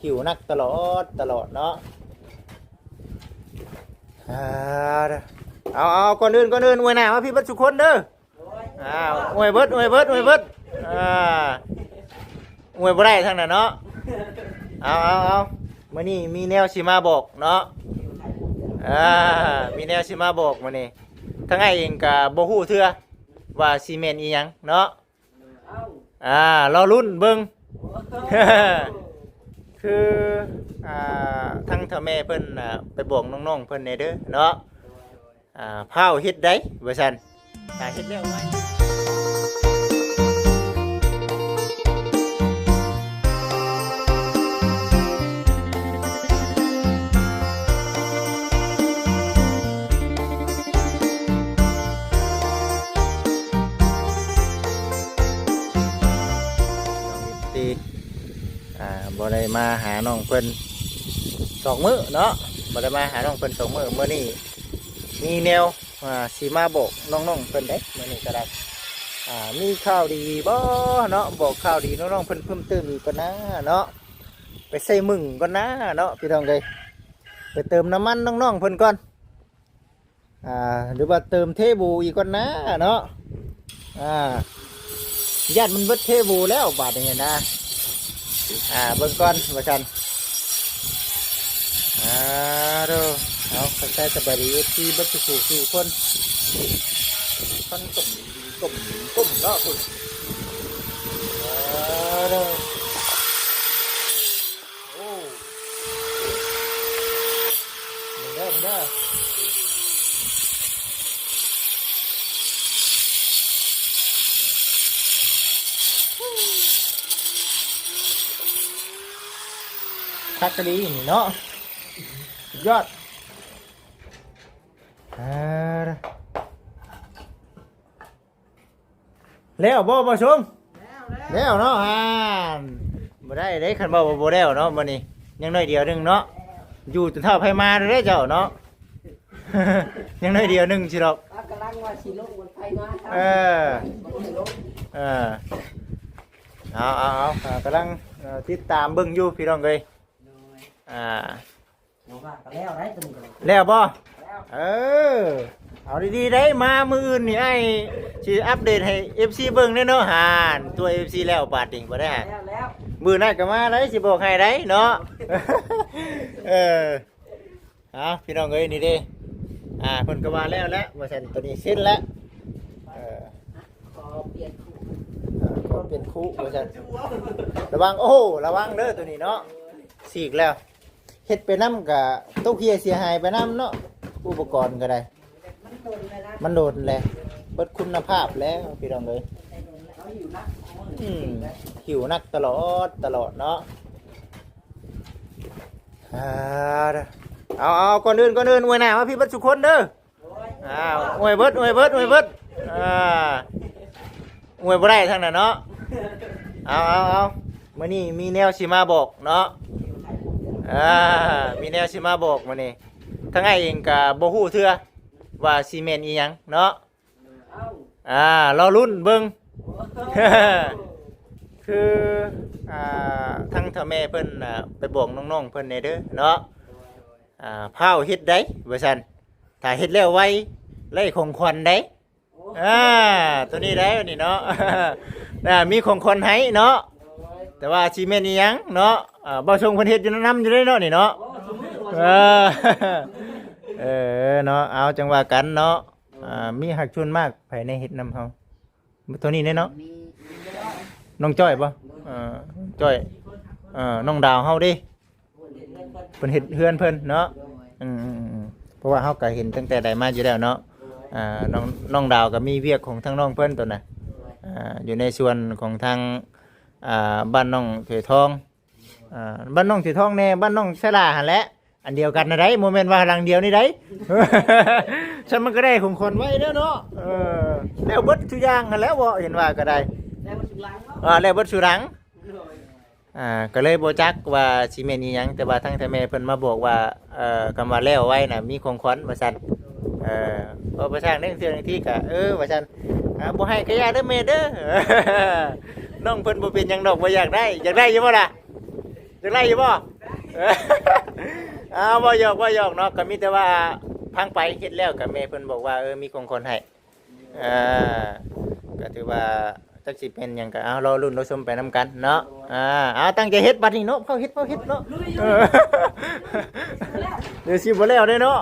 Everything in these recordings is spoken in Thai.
หิวนักตลอดเนาะเอาก่อนอื่นอวยหน้ามาพี่เบิดทุกคนเด้ออวยเบิดอวยบ่ได้ทั้งนั้นเนาะเอามื้อนี้มีแนวสิมาบอกเนาะมีแนวสิมาบอกมื้อนี้ทั้งไอ้เองก็บ่ฮู้เทื่อว่าซีเมนต์อีหยังเนาะรอรุ่นเบิ่ง คือทั้งเฒ่าแม่เพิ่นไปบอกน้องๆเพิ่นแน่เด้อเนาะพาวเฮ็ดได้ว่าซั่นเฮ็ดแล้วไว้บ่ได้มาหาน้องเพิ่น2 มื้อเนาะบ่ได้มาหาน้องเพิ่น2 มื้อมื้อนี้มีแนวสิมาบอกน้องๆเพิ่นเด้มื้อนี้ก็ได้มีข่าวดีบ่เนาะบอกข่าวดีน้องๆเพิ่นเพิ่มเติมอีกก่อนนะเนาะไปใส่มึงก่อนนะเนาะพี่น้องเอ้ยไปเติมน้ำมันน้องๆเพิ่นก่อนหรือว่าเติมเทบูอีกก่อนนะเนาะญาติมันเบิดเทบูแล้วบาดนี้นะเบิ่งก่อนว่าซั่นเด้อเอาทักทายสบายดีที่เบิดสู่คนตุ่มเนาะคุณเด้อโอ้มึงเด้อทักกะดีนี่เนาะยอดแล้วบ่ชมแล้วเนาะบ่ได้เด้คันบ่แล้วเนาะมื้อนี้ยังน้อยเดียวนึงเนาะอยู่จนเท่าไผมาเด้เจ้าเนาะ ยังน้อยเดียวนึงสิดอกกำลังว่าสิลงบนไผมาเอากำลังติดตามเบิ่งอยู่พี่น้องเอ้ยแล้วบ่เอาดีๆได้มามืออื่นนี่ไอ้สิอัปเดตให้ FC เบิ่งได้เนาะตัว FC แล้วบาดนี้บ่ได้แล้วมื้อนั้นก็มาได้สิบอกให้ได้เนาะ พี่น้องเอ้ยนี่เด้เพิ่นก็มาแล้วว่าซั่นตัวนี้เสร็จแล้วขอเปลี่ยนคู่ว่าซั่นระวังระวังเด้อตัวนี้เนาะสีกแล้วเฮ็ดไปนำก็ต้องเคลียร์เสียหายไปนำเนาะอุปกรณ์ก็ได้มันโดนแล้วเบิดคุณภาพแล้วพี่น้องเอ้ยหิวนักตลอดเนาะเอาก่อนอื่นอวยหน้ามาพี่เบิดทุกคนเด้ออวยเบิดอวยบ่ได้ทั้งนั้นเนาะเอามื้อนี้มีแนวสิมาบอกเนาะมีแนวสิมาบอกมื้อนี้ทั้งไอ้เองก็บ่ฮู้เทื่อว่าซีเมนต์อีหยังเนาะรอรุ่นเบิ่ง คือทั้งเฒ่าแม่เพิ่นไปบอกน้องๆเพิ่นแน่เด้อเนาะพาวเฮ็ดได้ว่าซั่นถ้าเฮ็ดแล้วไวไล่ของขวัญได้ตัวนี้ได้นี่เนาะ มีของขวัญให้เนาะแต่ว่าซีเมนต์อีหยังเนาะบ่ชงเพิ่นเฮ็ดอยู่นำอยู่ได้เนาะนี่เนาะเนาะเอาจังว่ากันเนาะมีหักชวนมากภายในเฮ็ดนำเฮาตัวนี้เนาะน้องจ้อยบ่จ้อยน้องดาวเฮาดิเพิ่นเฮ็ดเฮือนเพิ่นเนาะเพราะว่าเฮาก็เห็นตั้งแต่ใดมาอยู่แล้วเนาะน้องดาวก็มีเวียกของทั้งน้องเพิ่นตัวน่ะอยู่ในส่วนของทางบ้านน้องเถยทองบ้านน้องเถยทองแน่บ้านน้องชลาหั่นแหละอันเดียวกันนะได้โมเมนต์ว่าหลังเดียวนี่ได้ ฉันมันก็ได้ของคนไว้แล้วเนาะแล้วเบิดทุกอย่างกันแล้วบ่เห็นว่าก็ได้แล้วเบิดสุรังก็เลยบ่จักว่าสิแม่นอีหยังแต่ว่าทั้งแต่แม่เพิ่นมาบอกว่าคำว่าแล้วไว้น่ะมีของขวัญว่าซั่นพอประชาชนเรื่องเทื่อที่ก็ว่าซั่นบ่ให้ก็อย่าเด้อแม่เด้อ น้องเพิ่นบ่เป็นหยังดอกบ่อยากได้อยู่บ่ล่ะ จังไรอยู่บ่เอออ้าวบ่หยอกเนาะก็มีแต่ว่าพังไปเฮ็ดแล้วก็แม่เพิ่นบอกว่ามีของคนให้อ่าก็ถือว่าจักสิเป็นหยังก็เอารอลุ้นรอชมไปนํกันเนาะเอาตั้งใจเฮ็ดบัดนี้เนาะเฝ้าเฮ็ดเนาะเออเดี๋ยวสิบ่แล้วเด้เนาะ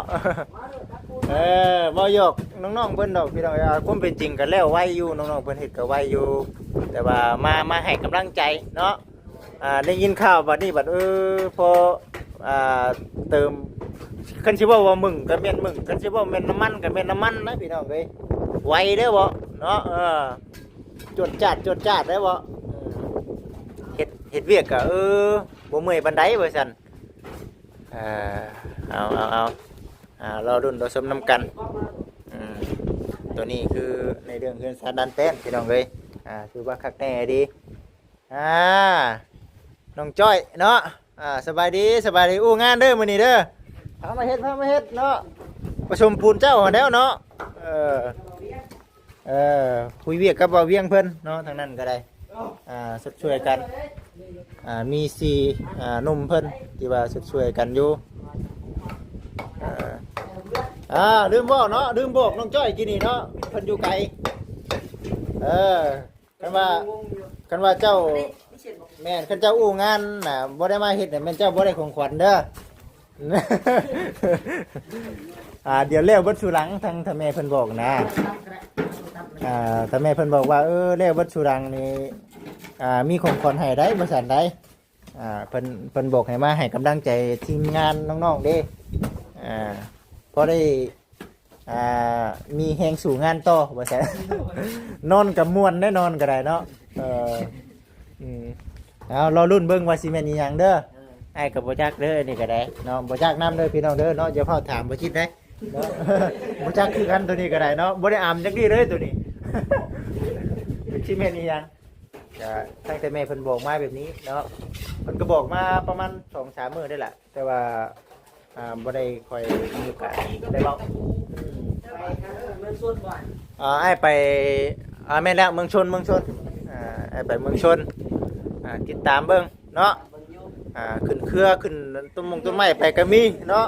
บ่หยอกน้องๆเพิ่นดอกพี่น้องความเป็นจริงก็แล้วไวอยู่น้องๆเพิ่นเฮ็ดก็ไวอยู่แต่ว่ามาให้กำลังใจเนาะได้ยินข่าวบัดนี้บัดพอเติมคันสิว่ามึงก็แม่นมึงคันสิว่าแม่นน้ำมันก็แม่นน้ำมันนะพี่น้องเอ้ยไวเด้อบ่เนาะจดจัดได้บ่เฮ็ดเวียกก็บ่เมื่อยปานใดว่าซั่นเอารอรุ่นรอชมน้ำกันตัวนี้คือในเรื่องเฮือนซาดันแป้นพี่น้องเอ้ยคือว่าคักแน่ดีน้องจ้อยเนาะสบายดีอู้งานเด้อมื้อนี้เด้อพามาเฮ็ดเนาะประชุมปูนเจ้าหั้นแล้วเนาะคุยเวียกกับบ่าวเวียงเพิ่นเนาะทางนั้นก็ได้สุดช่วยกันมี4หนุ่มเพิ่นที่ว่าสุดช่วยกันอยู่ลืมบอกเนาะลืมบอกน้องจ้อยกินนี่เนาะเพิ่นอยู่ไกลกันว่าเจ้าแม่นคันเจ้าอู้งานน่ะบ่ได้มาเฮ็ดน่ะแม่นเจ้าบ่ได้ของขวัญเด้อ เดี๋ยวแล้วเบิดสุรังทางท่านแม่เพิ่นบอกนะท่านแม่เพิ่นบอกว่าแล้วเบิดสุรังนี่มีของขวัญให้ได้บ่ซั่นได้เพิ่นบอกให้มาให้กำลังใจทีมงานน้องๆเด้พอได้มีแฮงสู่งานต่อว่าซั่น นอนกับม่วนได้นอนก็ได้เนาะเอารอรุ่นเบิ่งว่าสิแม่นอีหยังเด้อไอ้กับบ่จักเด้อนี่ก็ได้เนาะบ่จักนำเด้อพี่น้องเด้อเนาะอย่าเฝ้าถามบ่คิดได้เนาะ บ่จักคือกันตัวนี้ก็ได้เนาะบ่ได้อ่านจักดีเลยตัวนี้ สิแม่นอีหยังก็ตั้งแต่แม่เพิ่นบอกมาแบบนี้เนาะเพิ่นก็บอกมาประมาณ 2-3 มื้อได้แหละแต่ว่าบ่ได้ค่อยมีโอกาสได้เว้าไอ้ไปแม่นแล้วเมืองชนไอ้ไปเมืองชนติดตามเบิ่งเนาะขึ้นเครือขึ้นต้นไม้ไปก็มีเนาะ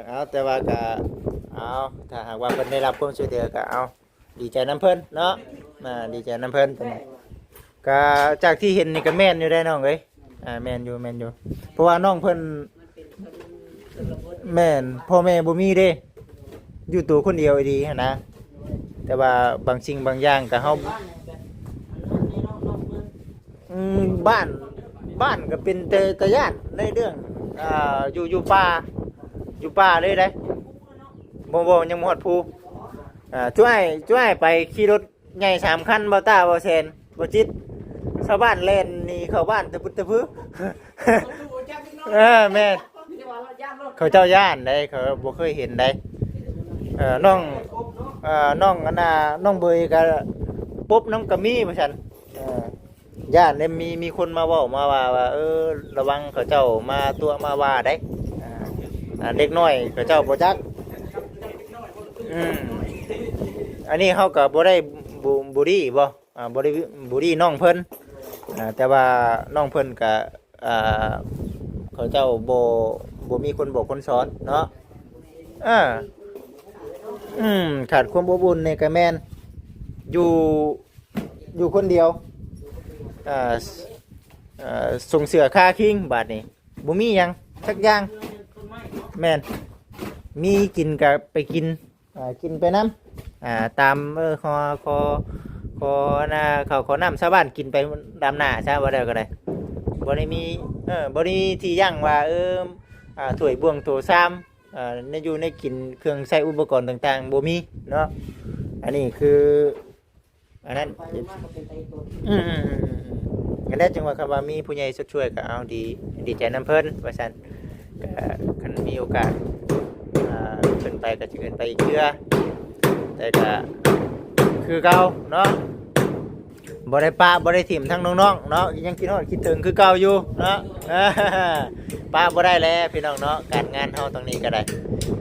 เอาแต่ว่าก็เอาถ้าหากว่าเพิ่นได้รับความช่วยเหลือก็เอาดีใจน้ำเพิ่นเนาะดีใจน้ำเพิ่นก็จากที่เห็นนี่ก็แม่นอยู่ได้น้องเอ้ยแม่นอยู่เพราะว่าน้องเพิ่นแม่นพ่อแม่บ่มีเด้อยู่ตัวคนเดียวดีหั่นนะแต่ว่าบางสิ่งบางอย่างก็เฮาบ้านก็เป็นตะย่านในเรื่องอยู่ป่าเลยได้บ่ยังบ่ฮอดภูช่วยไปขี่รถใหญ่3คันบ่ต้าบ่แซนบ่จิตชาวบ้านเล่นนี่เข้าบ้านตะพุตะพื้ แม่เขาเจ้าย่านได้เขาบ่เคยเห็นได้น้องอันน่ะน้องเบยก็ปุ๊บน้องกะมีว่าซั่นย่านเนี่ยมีคนมาเว้ามาว่าระวังเขาเจ้ามาตัวมาว่าได้เด็กน้อยเขาเจ้าบ่จักอันนี้เฮาก็บ่ได้บุรีบ่บ่ได้บุรีน้องเพิ่นแต่ว่าน้องเพิ่นก็เขาเจ้าบ่มีคนบอกคนสอนเนาะขาดความอบอุ่นในกระแมนอยู่คนเดียวส่งเสือคาคิงบาดนี้บ่มีหยังสักอย่างแม่นมีกินก็ไปกินกินไปน้ำตามขอนะเขาขอน้ำชาวบ้านกินไปดำหน้าใช่บ่ได้ก็ได้บ่ได้มีบ่ได้ที่ยั่งว่าถ้วยบ่วงโถซ้ำในอยู่ในกินเครื่องใช้อุปกรณ์ต่างๆบ่มีเนาะอันนี้คืออันนั้นกันได้จังว่าคำว่ามีผู้ใหญ่ช่วยก็เอาดีใจน้ำเพิ่นว่าซั่นก็คันมีโอกาสขึ้นไปก็จะขึ้นไปอีกเทื่อแต่ก็คือเก่าเนาะบ่ได้ปะบ่ได้ถิ่มทั้งน้องๆเนาะยังคิดฮอดคิดถึงคือเก่าอยู่เนาะปะบ่ได้แล้วพี่น้องเนาะการงานเฮาตรงนี้ก็ได้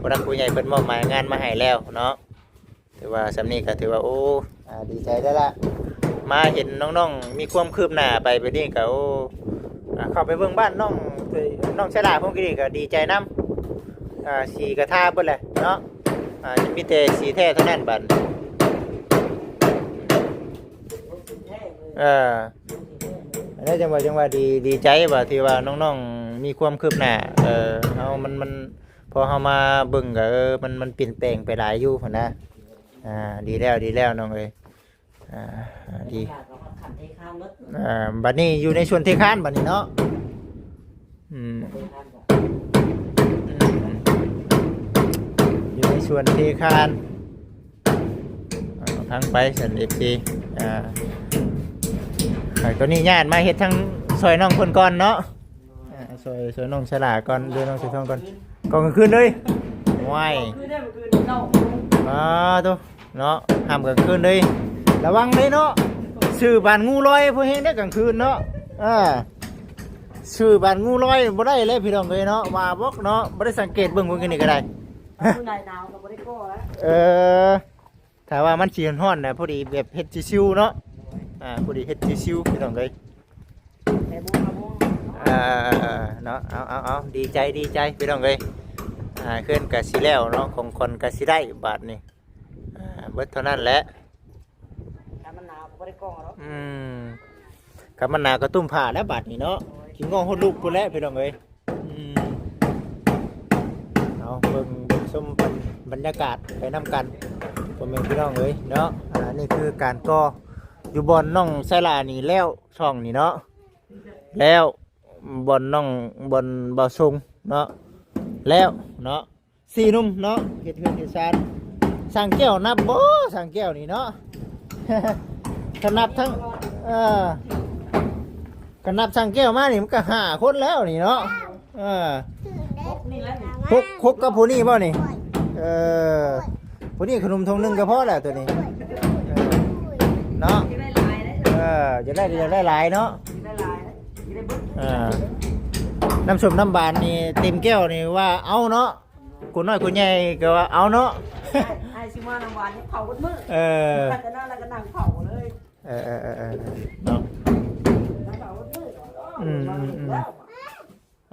บ่ได้ผู้ใหญ่เพิ่นมอบหมายงานมาให้แล้วเนาะถือว่าสำนี้ก็ถือว่าโอ้ดีใจได้ละมาเห็นน้องๆมีความคืบหน้าไปนี่ก็โอ้ เข้าไปเบิ่งบ้านน้องชลาผมก็ดีก็ดีใจนํสีกระทาเบิดแหละเนาะจะมีแต่สีแท้เท่านั้นบัดอันนี้จังว่าดีใจว่าที่ว่าน้องๆมีความคืบหน้าเอามันพอเฮามาเบิ่งก็มันเปลี่ยนแปลงไปหลายอยู่พุ่นนะดีแล้วน้องเอ้ยดีบัดนี้อยู่ในส่วนเทคานบัดนี้เนาะอยู่ในส่วนเทคานทั้งไปสันเอฟซีตัวนี้ญาติมาเฮ็ดทั้งซอยน้องคนก่อนเนาะซอยน้องฉลาก่อนเดือนน้องสีทองก่อนก่อนกลางคืนเลยว้ายตัวเนาะห้ามกลางคืนเลยระวังเลยเนาะชื่อบานงูลอยพวกเฮงได้กลางคืนเนาะชื่อบานงูลอยบ่ได้เลยพี่น้องเลยเนาะมาบอกเนาะบ่ได้สังเกตเบิ่งพวกนี้ก็ได้ถ้าว่ามันสีฮ้อนๆนะพอดีแบบเฮ็ดชิวๆเนาะพอดีเฮ็ดชิวๆพี่น้องเลยเนาะเอาดีใจพี่น้องเลยเคลื่อนกะสิแล้วเนาะของคนกะสิได้บาทนี่เบิดเท่านั้นแหละกับมันหนาวก็ตุ้มผ้าแล้วบาทนี่เนาะขิงงอหดลูกพุ่นแล้วพี่น้องเลยเอาเบิ่งชมบรรยากาศไปน้ำกันพ่อแม่พี่น้องเลยเนาะนี่คือการก่ออยู่บนน้องไซลานี่แล้วช่องนี่เนาะแล้วบนน้องบนบ่อซุงเนาะแล้วเนาะ4 หนุ่มเนาะเฮ็ดเฮือนเฮ็ดซานสั่งแก้วนับบ่สั่งแก้วนี่เนาะ ขนับทั้งขนับสั่งแก้วมานี่มันก็5 คนแล้วนี่เนาะคุกกับผู้นี้บ่นี่ผู้นี้ขนมทงนึงก็พอแล้วตัวนี้เนาะจะได้หลายเนาะน้ำส้มน้ำบานนี่เต็มแก้วนี่ว่าเอาเนาะคนน้อยคนใหญ่ก็ว่าเอาเนาะไอ้ชิมาน้ำหวานเผาบนมือแต่นั่นแล้วก็นั่งเผาเลยเนาะ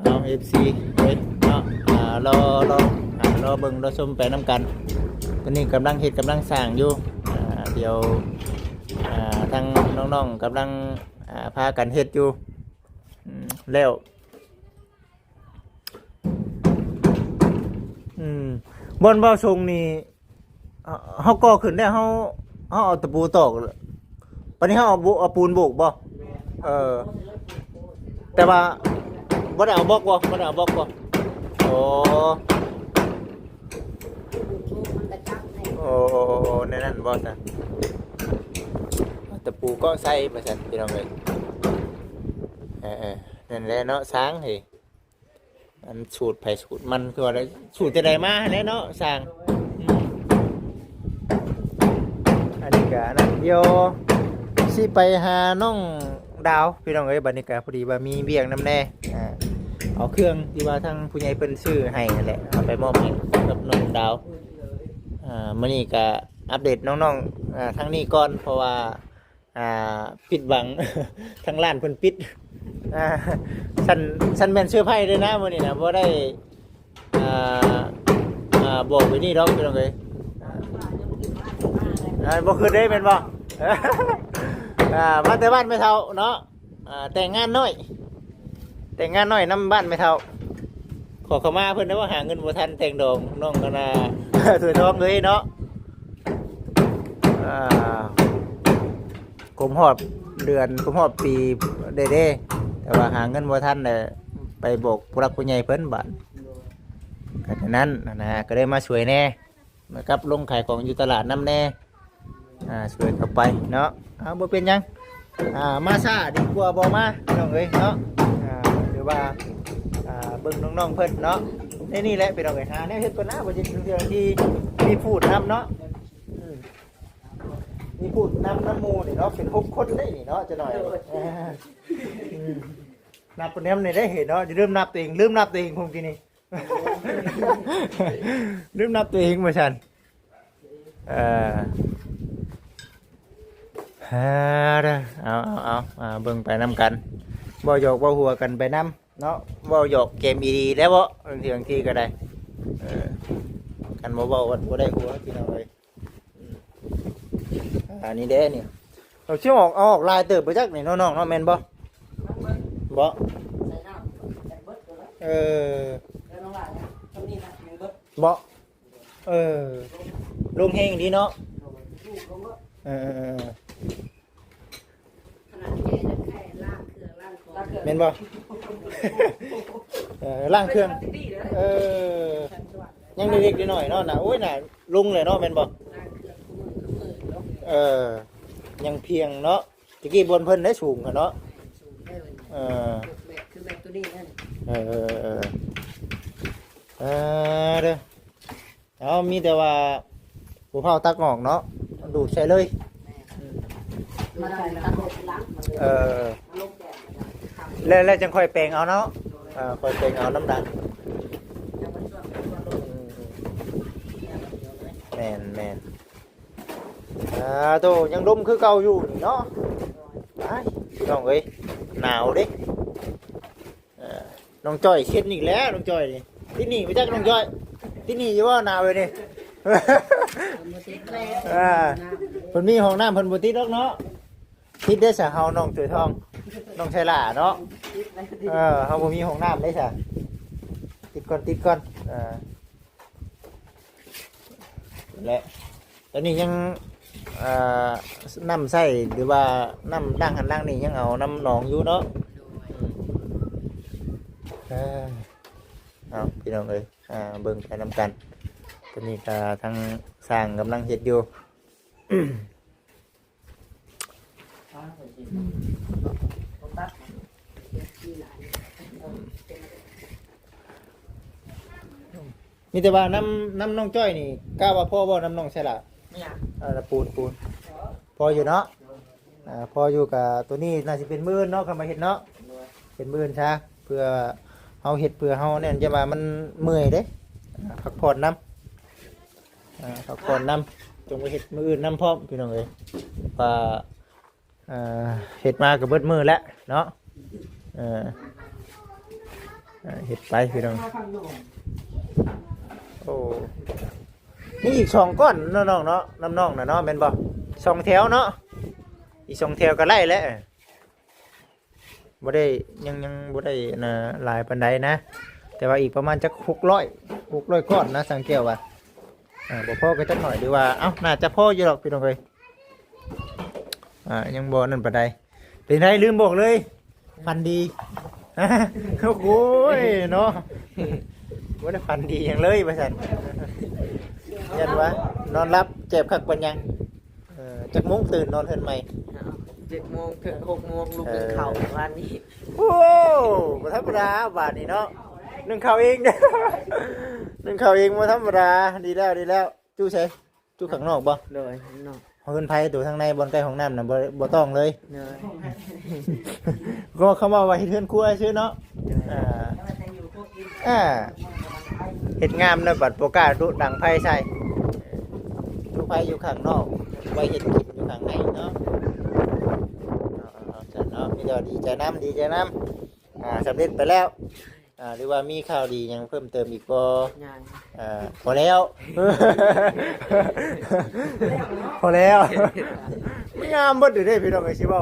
เอาFCเนาะรอเบิ่งรอชมไปน้ำกันตอนนี้กำลังเฮ็ดกำลังสร้างอยู่เดี๋ยวทางน้องๆกำลังพากันเฮ็ดอยู่แล้วบนบ่อทรงนี่เฮาก่อขึ้นได้เฮาเอาตะปูตอกปานนี้เฮาเอาปูนโบกบ่แต่ว่าบ่ได้เอาบล็อกบ่โอ้ในนั้นบ่ซะตะปูก็ใส่มาซั่นพี่น้องเอ้ยนั่นแหละเนาะช้างสิอันสูตรไผสูตรมันคือว่าสูตรจะได้มาแน่เนาะสร้างอันนี้ก็นั่นเดี๋ยวสิไปหาน้องดาวพี่น้องเอ้ยบัดนี้ก็พอดีว่ามีเบี้ยงน้ำแน่เอาเครื่องที่ว่าทางผู้ใหญ่เพิ่นซื้อให้นั่นแหละเอาไปมอบให้กับน้องดาวมื้อนี้ก็อัปเดตน้องๆทางนี้ก่อนเพราะว่าปิดบัง ทางร้านเพิ่นปิดฉันแม่นเสื้อไผ่ด้วยนะมื้อนี้นะบ่ได้บอกไว้นี่ดอกพี่น้องเอ้ยบ่คือได้แม่นบ่ มาแต่บ้านไม่เท่าเนาะแต่งงานน้อยนำบ้านไม่เท่าขอเข้ามาเพิ่นนะว่าหาเงินบ่ทันแต่งดอกน้องก็น่า ถวยทองเลยเนาะกลมฮอดเดือนกลมฮอดปีเด้แต่ว่าหาเงินบ่ทันน่ะไปบอกผู้รักผู้ใหญ่เพิ่นบาดก็ฉะนั้นนะก็ได้มาช่วยแน่นะครับลงขายของอยู่ตลาดน้ำแน่ช่วยเข้าไปเนาะบ่เป็นหยังมาซ่าดีกว่าบ่มาน้องเอ้ยเนาะหรือว่าเบิ่งน้องๆเพิ่นเนาะนี่แหละเป็นน้องเอ้ยแนวเฮ็ดก่อนนะบ่สิเรื่องที่มีพูดนำเนาะมีพูดนำน้ำหมู่นี่เนาะเป็น6 คนได้นี่เนาะจะหน่อยนับคนนี้มันได้เห็นเนาะจะลืมนับตัวเองคงทีนี้ ลืมนับตัวเองมาฉันเอาเบิ่งไปนำกัน บ่หยอกบ่หัวกันไปนํเนาะบ่หยอกเกมดีๆแล้วบ่บางทีก็ได้กันบ่เว้ากันบ่ได้หัวพี่น้องเอ้ยอันนี้เด้นี่เราสิเอาออกลายเติบไปจักนี่น้องๆเนาะแม่นบ่บ่ ใส่น้ำแต่เบิดตัวละ แล้วน้องหลานเนี่ยตรงนี้นะยังเบิด บ่ลงแฮงดีเนาะ ลูกลงเบิด เออ ขนาดแค่จะแค่ล่างเครื่องล่างของ แม่นบ่ ล่างเครื่องยังเด็กๆน้อยๆเนาะน่ะโอ้ยน่ะลุงเลยเนาะแม่นบ่ ล่างเครื่องมือเนาะ ยังเพียงเนาะตะกี้บนเพิ่นได้สูงกันเนาะ สูงได้เลย แบบ คือแบบตัวนี้นั่น เด้อเอามีแต่ว่าผู้เฒ่าตักออกเนาะดูดใส่เลย มาใส่ตาโดดล้างมาลงแดด แล้วจังค่อยแปลงเอาเนาะค่อยแปลงเอาน้ำดังแม่นโตยังดมคือเก่าอยู่นี่เนาะไปพี่น้องเอ้ยหนาวเด้น้องจ้อยเช็ดอีกแล้วน้องจ้อยนี่ที่นี่ไม่จักน้องจ้อยที่นี่อยู่ว่าหนาวเลยนี่ เพิ่นมีห้องน้ำเพิ่นบ่ติดหรอกเนาะติดได้ซะเฮาน้องจุ๋ยทองน้องไชล่าเนาะเฮาบ่มีห้องน้ำได้ซะติดก่อนและตอนนี้ยังน้ำใส่หรือว่าน้ำด่างหันล่างนี่ยังเอาน้ำหนองอยู่เนาะเอาพี่น้องเอ้ยเบิ่งไปนำกันตอนนี้ก็ทางสร้างกำลังเฮ็ดอยู่ มีแต่ว่าน้ำน้องจ้อยนี่กล้าว่าพ่อบ่น้ำน้องใช่ล่ะ ไม่อยาก ปูนพออยู่เนาะพออยู่กับตัวนี้น่าจะเป็นมื้อเนาะคำมาเฮ็ดเนาะเป็นมื้อซะเพื่อเฮาเฮ็ดเพื่อเฮาเนี่ยจะว่ามันเมื่อยเด้พักผ่อนน้ำพักผ่อนน้ำจงไปเฮ็ดมื้ออื่นน้ำพร้อมพี่น้องเอ้ยว่าเฮ็ดมาก็เบิดมื้อแล้วเนาะเฮ็ดไปพี่น้องโอ้นี่อีก2ก้อนน้องๆเนาะน้ำน้องน่ะเนาะแม่นบ่2แถวเนาะอีก2แถวก็ไล่แล้วบ่ได้ยังบ่ได้หลายปานใดนะแต่ว่าอีกประมาณจัก600ก้อนนะสังเกตว่าบ่พอก็จักหน่อยดีว่าเอ้าน่าจะพออยู่หรอกพี่น้องเอ้ยยังบ่นั่นปานใดเป็นไดลืมบอกเลยฟันดี โอ้ยเนาะบ่ได้ฟันดีหยังเลยว่าซั่นยันวะนอนรับเจ็บคักปานยังจักโมงตื่นนอนเพิ่นใหม่ 7 โมงถึง 6 โมงลูกกินข้าววันนี้ โอ้บ่ธรรมดาบาดนี้เนาะนึ่งข้าวเองเด้อ นึ่งข้าวเองบ่ธรรมดาดีแล้วจู้ใส่จู้ข้างนอกบ่ เลยเนาะ เฮือนไผตัวทางในบ่อนใกล้ห้องน้ำน่ะบ่ต้องเลย เลย ก็เข้ามาไว้เฮือนครัวซื่อเนาะเฮ็ดงามเนาะบัดบ่กล้าดุดังไผใส่ดุไผอยู่ข้างนอกไว้เฮ็ดกินอยู่ข้างในเนาะเนาะมีแต่ดีใจน้ำสำเร็จไปแล้วหรือว่ามีข่าวดียังเพิ่มเติมอีกบ่พอแล้ว พอแล้วไม่งามบ่ดูได้พี่น้องสิว่า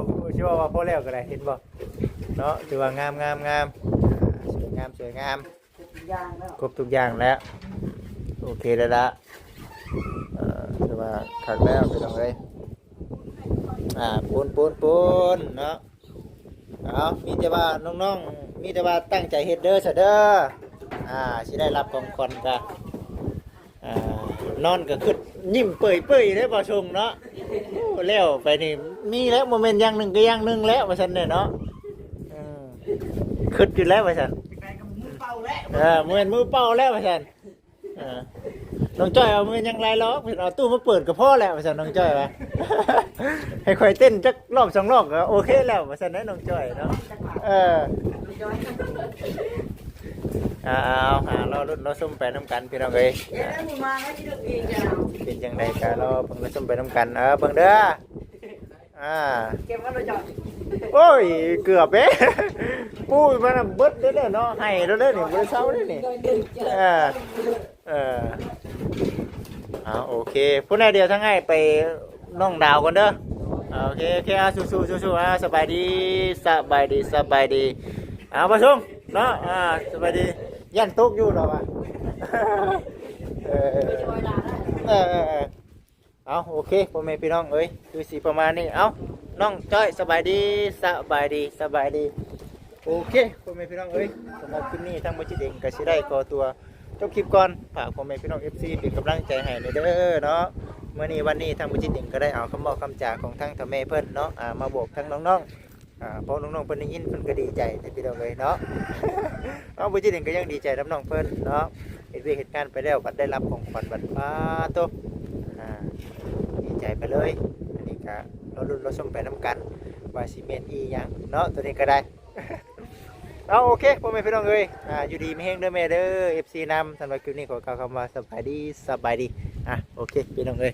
พอแล้วก็ได้เห็นบ่เนาะถือว่างามสวยงามครบทุกอย่างแล้วโอเคแล้วละถือว่าคักแล้วพี่น้องเอ้ยปูนเนาะเอามีแต่ว่าน้องๆมีแต่ว่าตั้งใจเฮ็ดเด้อซะเด้อสิได้รับของขวัญกะนอนก็ขึ้นยิ้มเปื่อยๆได้บ่ชงเนาะแล้วไปนี่มีแล้วโมเมนต์อย่างหนึ่งก็อย่างหนึ่งแล้วว่าซั่นเนาะขึ้นอยู่แล้วว่าซั่นโมเมนต์มือเป่าแล้วว่าซั่นน้องจ้อยเอามือยังไรล้อเอาตู้มาเปิดกับพ่อแล้วว่าซั่นน้องจ้อยว่า ให้ค่อยเต้นจักรอบ2รอบก็โอเคแล้วว่าซั่นนะน้องจ้อยเนาะเราลุ้นเราส้มไปน้ำกันพี่น้องเอ้ยเป็นจังได๋ก็เราเพิ่งเราส้มไปน้ำกันเบิ่งเด้อเก็บกันเราจอด โอ้ยเกือบเด้ปุ้ยมันน่ะเบิดเด้อเนาะให้แล้วเด้อนี่บ่ได้เซาเด้อนี่เออเอาโอเคพุ่นน่ะเดี๋ยวทั้งให้ไปน้องดาวก่อนเด้อโอเคโอเคสู้ๆสบายดีสบายดีเอาบ่ซุงเนาะสบายดียันตกอยู่ดอกว่ะเออเอาโอเคพ่อแม่พี่น้องเอ้ยคือสิประมาณนี้เอาน้องจ้อยสบายดีโอเคพ่อแม่พี่น้องเอ้ยสำหรับคลิปนี้ทั้งบ่จิตเองก็สิได้ขอตัวจบคลิปก่อนฝากพ่อแม่พี่น้อง FC เป็นกำลังใจให้เด้อเนาะมื้อนี้วันนี้ทั้งบ่จิตเองก็ได้เอาคำบอกคำจาของทั้งพ่อแม่เพิ่นเนาะมาบอกทั้งน้องๆเพราะน้องๆเพิ่นได้ยินเพิ่นก็ดีใจในพี่น้องเอ้ยเนาะ เอาบ่จิตเองก็ยังดีใจนํน้องเพิ่นเนาะเฮ็ดเวียกเฮ็ดงานไปแล้วบัดได้รับของขวัญบัดป้าโตดีใจไปเลยอันนี้ก็เราลุ้นเราชมไปนํกันว่าสิแม่นอีหยังเนาะตัวนี้ก็ได้ เอาโอเคพ่อแม่พี่น้องเอ้ยอยู่ดีมีแฮงเด้อแม่เด้อ FC นำสำหรับคลิปนี้ขอกล่าวคำว่าสบายดีโอเคพี่น้องเอ้ย